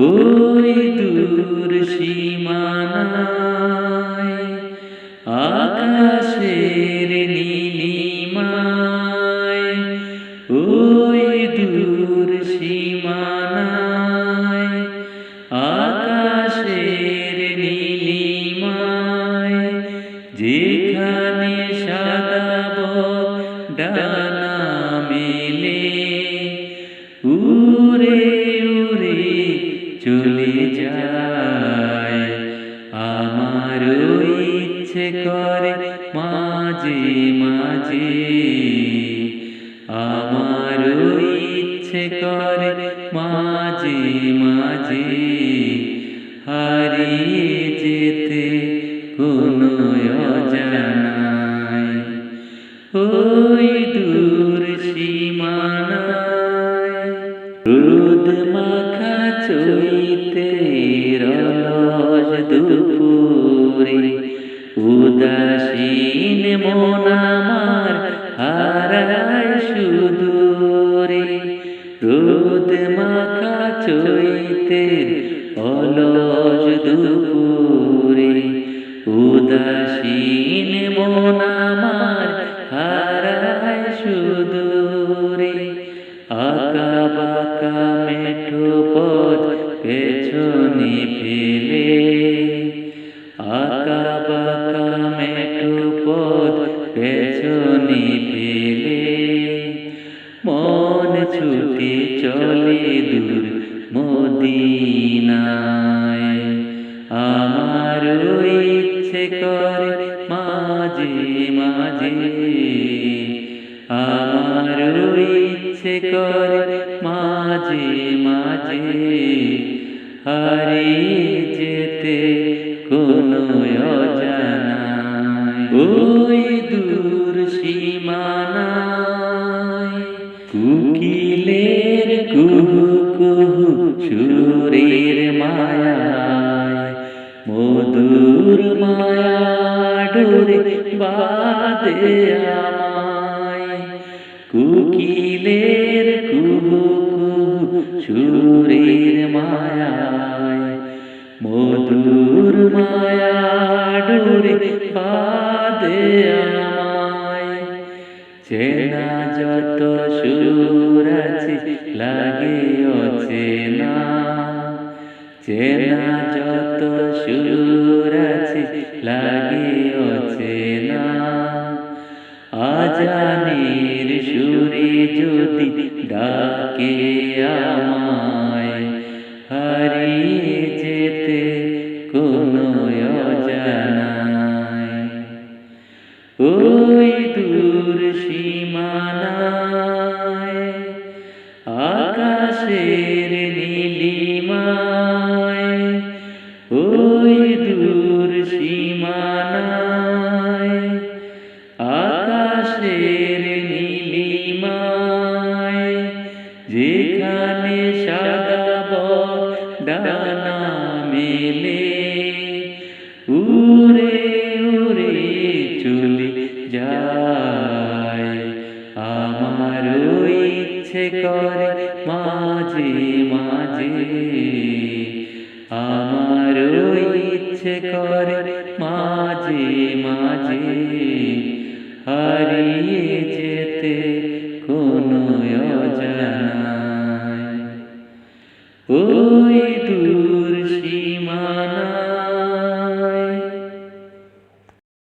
ওই দূর সীমানায় আকাশের নীলিমায়, ওই দূর সীমানায় আকাশের নীলিমায়, যেখানে সাদা বক ডানা মেলে উড়ে উড়ে চলে যায়। আমার ইচ্ছে করে মাঝে মাঝে, আমার ইচ্ছে করে মাঝে মাঝে হারিয়ে যেতে কোনো অজানায়, ওই দূর সীমানায়। রোদ মাখা চৈতের অলস দুপুরে উদাসীন মন আমার হারায় সুদূরে। রোদ মাখা চৈতের অলস দুপুরে উদাসীন মন আমার হারায় সুদূরে। আঁকা বাঁকা মেঠো পথ পেছনে ফেলে, আঁকা বাঁকা মেঠো পথ পেছনে ফেলে মন ছুটে চলে দূর মদিনায়। আমার ইচ্ছে করে মাঝে মাঝে, আমার ইচ্ছে করে মাঝে মাঝে হারিয়ে যেতে কোনো অজানায়, ওই দূর সীমানায়। কোকিলের কুহু কুহু সুরের মায়ায় মধুর মায়া ডোরে বাঁধে আমায়। কোকিলের কুহু কুহু সুরের মায়ায় মধুর মায়া ডোরে বাঁধে আমায়। চেনা যত সুর আছে লাগে অচেনা, চেনা যত সুর আছে লাগে অচেনা। আজানের সুরে যদি ডাকে আমায়, হারিয়ে যেতে কোনো অজানায়, ওই দূর সীমানায় আকাশের নীলিমায়, ওই দূর সীমানায় আকাশের নীলিমায়, যেখানে সাদা বক ডানা মেলে উড়ে উড়ে চলে যায়। আমার ইচ্ছে করে মাঝে মাঝে, আমার ইচ্ছে করে মাঝে মাঝে হারিয়ে যেতে কোনো অজানা।